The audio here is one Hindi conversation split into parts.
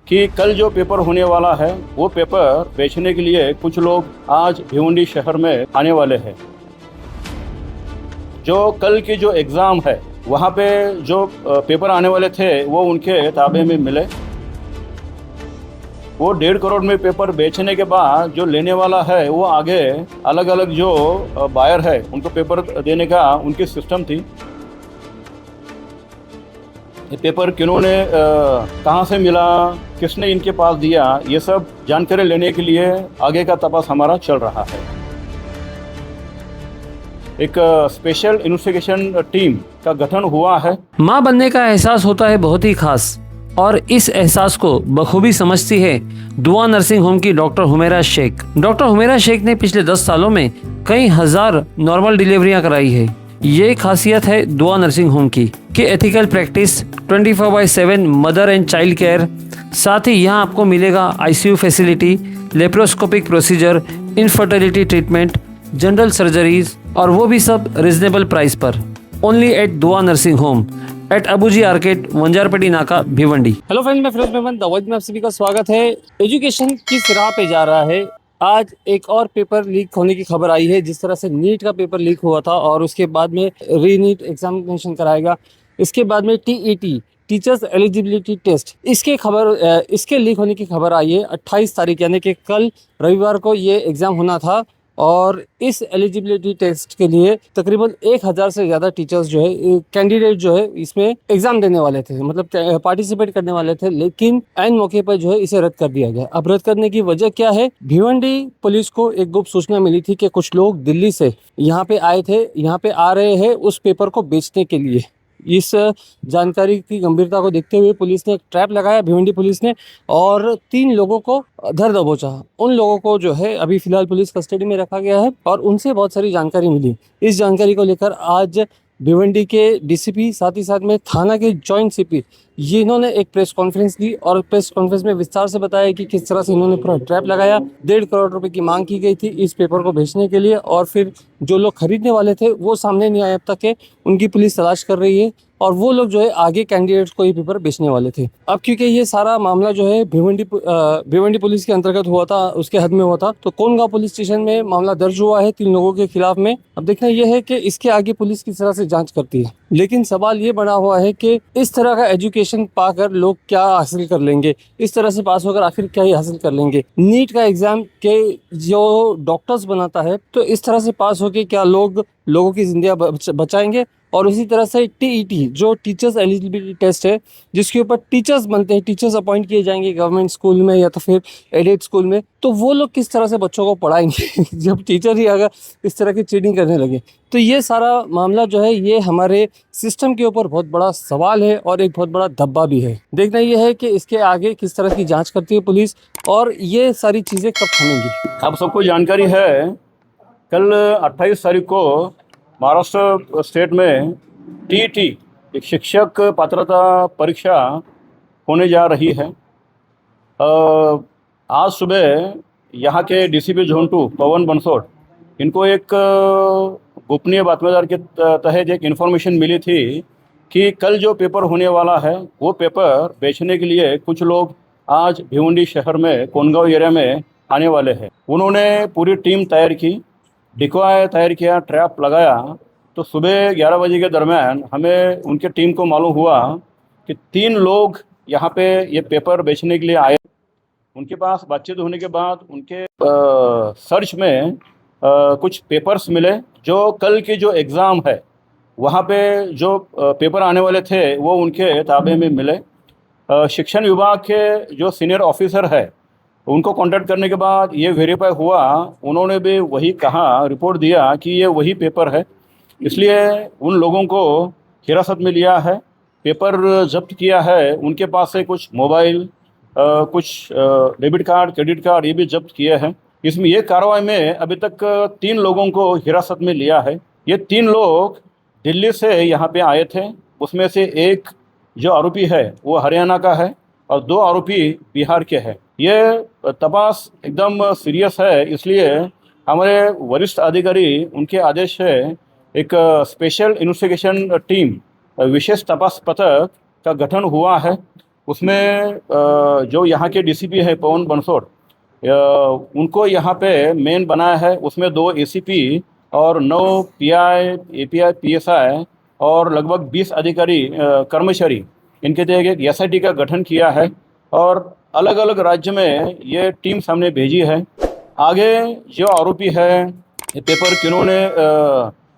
कि कल जो पेपर होने वाला है वो पेपर बेचने के लिए कुछ लोग आज भिवंडी शहर में आने वाले हैं। जो कल की जो एग्ज़ाम है वहाँ पे जो पेपर आने वाले थे वो उनके ताबे में मिले। वो 1.5 करोड़ में पेपर बेचने के बाद जो लेने वाला है वो आगे अलग अलग जो बायर है उनको पेपर देने का उनकी सिस्टम थी। ये पेपर किन्होंने कहाँ से मिला, किसने इनके पास दिया, ये सब जानकारी लेने के लिए आगे का तपास हमारा चल रहा है। एक स्पेशल इन्वेस्टिगेशन टीम का गठन हुआ है। माँ बनने का एहसास होता है बहुत ही खास, और इस एहसास को बखूबी समझती है दुआ नर्सिंग होम की डॉक्टर हुमेरा शेख। डॉक्टर हुमेरा शेख ने पिछले 10 सालों में कई हजार नॉर्मल डिलीवरियां कराई है। ये खासियत है दुआ नर्सिंग होम की कि ethical practice, 24/7 mother and child care, साथ ही यहाँ आपको मिलेगा ICU facility, laparoscopic procedure, infertility treatment, general surgeries, और वो भी सब रिजनेबल प्राइस पर। ओनली एट दुआ नर्सिंग होम एट अबूजी आर्केड, वंजारपेटी नाका, भिवंडी। हेलो फ्रेंड, मैं फिरोज मेहमान दावत में आप सभी का स्वागत है। एजुकेशन किस राह पे जा रहा है। आज एक और पेपर लीक होने की खबर आई है। जिस तरह से नीट का पेपर लीक हुआ था और उसके बाद में रीनीट एग्जामिनेशन कराएगा, इसके बाद में टीईटी, टीचर्स एलिजिबिलिटी टेस्ट, इसके लीक होने की खबर आई है। 28 तारीख यानी कि कल रविवार को ये एग्ज़ाम होना था, और इस एलिजिबिलिटी टेस्ट के लिए तकरीबन 1000 से ज़्यादा टीचर्स जो है, कैंडिडेट जो है, इसमें एग्ज़ाम देने वाले थे, मतलब पार्टिसिपेट करने वाले थे। लेकिन ऐन मौके पर जो है इसे रद्द कर दिया गया। अब रद्द करने की वजह क्या है? भिवंडी पुलिस को एक गुप्त सूचना मिली थी कि कुछ लोग दिल्ली से यहाँ पे आए थे, यहाँ पे आ रहे हैं उस पेपर को बेचने के लिए। इस जानकारी की गंभीरता को देखते हुए पुलिस ने एक ट्रैप लगाया, भिवंडी पुलिस ने, और 3 लोगों को धर दबोचा। उन लोगों को जो है अभी फिलहाल पुलिस कस्टडी में रखा गया है और उनसे बहुत सारी जानकारी मिली। इस जानकारी को लेकर आज भिवंडी के डीसीपी, साथ ही साथ में थाना के जॉइंट सीपी, ये इन्होंने एक प्रेस कॉन्फ्रेंस ली और प्रेस कॉन्फ्रेंस में विस्तार से बताया कि किस तरह से इन्होंने पूरा ट्रैप लगाया। 1.5 करोड़ रुपए की मांग की गई थी इस पेपर को बेचने के लिए, और फिर जो लोग खरीदने वाले थे वो सामने नहीं आए अब तक के, उनकी पुलिस तलाश कर रही है, और वो लोग जो है आगे कैंडिडेट्स को ये पेपर बेचने वाले थे। अब क्योंकि ये सारा मामला जो है भिवंडी पुलिस के अंतर्गत हुआ था, उसके हद में हुआ था, तो कोनगांव पुलिस स्टेशन में मामला दर्ज हुआ है 3 लोगों के खिलाफ में। अब देखना यह है कि इसके आगे पुलिस किस तरह से जांच करती है। लेकिन सवाल ये बना हुआ है कि इस तरह का एजुकेशन पाकर लोग क्या हासिल कर लेंगे, इस तरह से पास होकर आखिर क्या ही हासिल कर लेंगे। नीट का एग्जाम के जो डॉक्टर्स बनाता है, तो इस तरह से पास होकर क्या लोगों की जिंदगी बचाएंगे? और उसी तरह से टीईटी, जो टीचर्स एलिजिबिलिटी टेस्ट है, जिसके ऊपर टीचर्स बनते हैं, टीचर्स अपॉइंट किए जाएंगे गवर्नमेंट स्कूल में या तो फिर एडेड स्कूल में, तो वो लोग किस तरह से बच्चों को पढ़ाएंगे जब टीचर ही अगर इस तरह की चीटिंग करने लगे। तो ये सारा मामला जो है ये हमारे सिस्टम के ऊपर बहुत बड़ा सवाल है और एक बहुत बड़ा धब्बा भी है। देखना ये है कि इसके आगे किस तरह की जाँच करती है पुलिस, और ये सारी चीज़ें कब थमेंगी। आप सबको जानकारी है, कल 28 तारीख को महाराष्ट्र स्टेट में टीईटी, एक शिक्षक पात्रता परीक्षा होने जा रही है। आज सुबह यहाँ के डीसीपी जोन 2 पवन बंसोड़, इनको एक गोपनीय बातमीदार के तहत एक इन्फॉर्मेशन मिली थी कि कल जो पेपर होने वाला है वो पेपर बेचने के लिए कुछ लोग आज भिवंडी शहर में कोनगांव एरिया में आने वाले हैं। उन्होंने पूरी टीम तैयार की, डिकॉय तैयार किया, ट्रैप लगाया। तो सुबह 11 बजे के दरमियान हमें उनके टीम को मालूम हुआ कि 3 लोग यहाँ पे ये पेपर बेचने के लिए आए। उनके पास बातचीत होने के बाद उनके सर्च में कुछ पेपर्स मिले। जो कल की जो एग्ज़ाम है वहाँ पे जो पेपर आने वाले थे वो उनके ताबे में मिले। शिक्षण विभाग के जो सीनियर ऑफिसर है उनको कांटेक्ट करने के बाद ये वेरीफाई हुआ, उन्होंने भी वही कहा, रिपोर्ट दिया कि ये वही पेपर है। इसलिए उन लोगों को हिरासत में लिया है, पेपर जब्त किया है। उनके पास से कुछ मोबाइल, कुछ डेबिट कार्ड, क्रेडिट कार्ड, ये भी जब्त किए हैं। इसमें ये कार्रवाई में अभी तक 3 लोगों को हिरासत में लिया है। ये 3 लोग दिल्ली से यहाँ पे आए थे। उसमें से एक जो आरोपी है वो हरियाणा का है और 2 आरोपी बिहार के हैं। ये तपास एकदम सीरियस है, इसलिए हमारे वरिष्ठ अधिकारी, उनके आदेश से एक स्पेशल इन्वेस्टिगेशन टीम, विशेष तपास पथक का गठन हुआ है। उसमें जो यहाँ के डीसीपी है पवन बंसोड़, उनको यहाँ पे मेन बनाया है। उसमें 2 एसीपी और 9 पीआई, एपीआई, पीएसआई और लगभग 20 अधिकारी कर्मचारी, इनके तहत एक एसआईटी का गठन किया है और अलग अलग राज्य में ये टीम सामने भेजी है। आगे जो आरोपी है, ये पेपर किन्होंने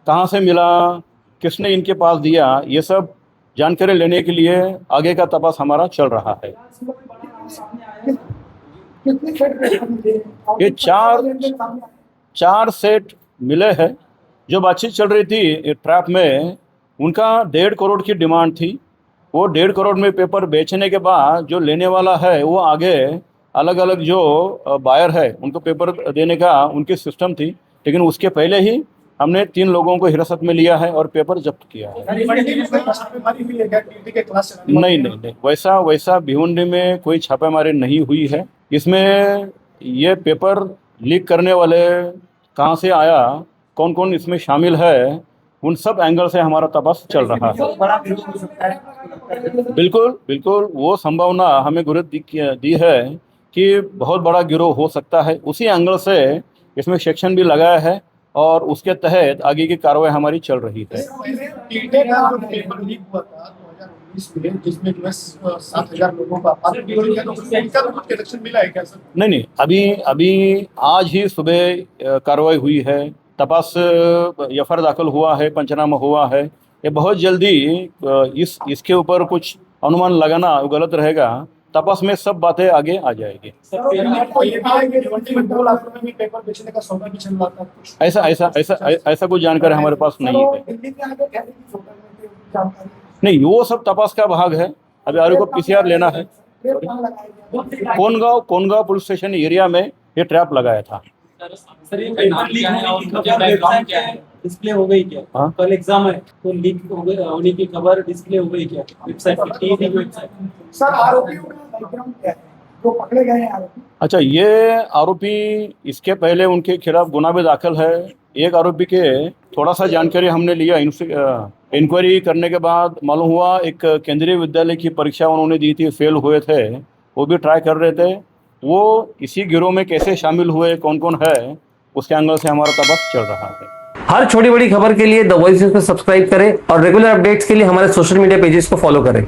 कहाँ से मिला, किसने इनके पास दिया, ये सब जानकारी लेने के लिए आगे का तपास हमारा चल रहा है। ये चार सेट मिले हैं। जो बातचीत चल रही थी ट्रैप में, उनका 1.5 करोड़ की डिमांड थी। वो 1.5 करोड़ में पेपर बेचने के बाद जो लेने वाला है वो आगे अलग अलग जो बायर है उनको पेपर देने का उनकी सिस्टम थी, लेकिन उसके पहले ही हमने 3 लोगों को हिरासत में लिया है और पेपर जब्त किया है। नहीं, वैसा भिवंडी में कोई छापेमारी नहीं हुई है। इसमें ये पेपर लीक करने वाले कहाँ से आया, कौन कौन इसमें शामिल है, उन सब एंगल से हमारा तपास चल रहा है। बिल्कुल वो संभावना हमें गुरुत्व दी है कि बहुत बड़ा गिरोह हो सकता है। उसी एंगल से इसमें सेक्शन भी लगाया है और उसके तहत आगे की कार्रवाई हमारी चल रही है। जिसमें 7,000 लोगों का मिला है क्या सर? नहीं, अभी आज ही सुबह कार्रवाई हुई है, तपास एफआईआर दाखिल हुआ है, पंचनामा हुआ है। ये बहुत जल्दी इसके ऊपर कुछ अनुमान लगाना गलत रहेगा। तपास में सब बातें आगे आ जाएगी। ऐसा कुछ जानकारी हमारे पास नहीं है। नहीं, वो सब तपास का भाग है। अभी आरोपी को पीसीआर लेना है। कोनगांव पुलिस स्टेशन एरिया में ये ट्रैप लगाया था। सर, ये पेपर लीक डिस्प्ले हो गई क्या? हाँ? कल एग्जाम है तो लीक होने की खबर डिस्प्ले हो गई क्या वेबसाइट पे? वेबसाइट सर, आरोपियों का बैकग्राउंड क्या है जो पकड़े गए हैं आरोपी? अच्छा, ये आरोपी, इसके पहले उनके खिलाफ गुनाह भी दाखिल है। एक आरोपी के थोड़ा सा जानकारी हमने लिया, इंक्वायरी करने के बाद मालूम हुआ एक केंद्रीय विद्यालय की परीक्षा उन्होंने दी थी, फेल हुए थे, वो भी ट्राई कर रहे थे। वो इसी गिरोह में कैसे शामिल हुए, कौन कौन है, उसके एंगल से हमारा तपास चल रहा है। हर छोटी बड़ी खबर के लिए द वॉइस न्यूज़ को सब्सक्राइब करें और रेगुलर अपडेट्स के लिए हमारे सोशल मीडिया पेजेस को फॉलो करें।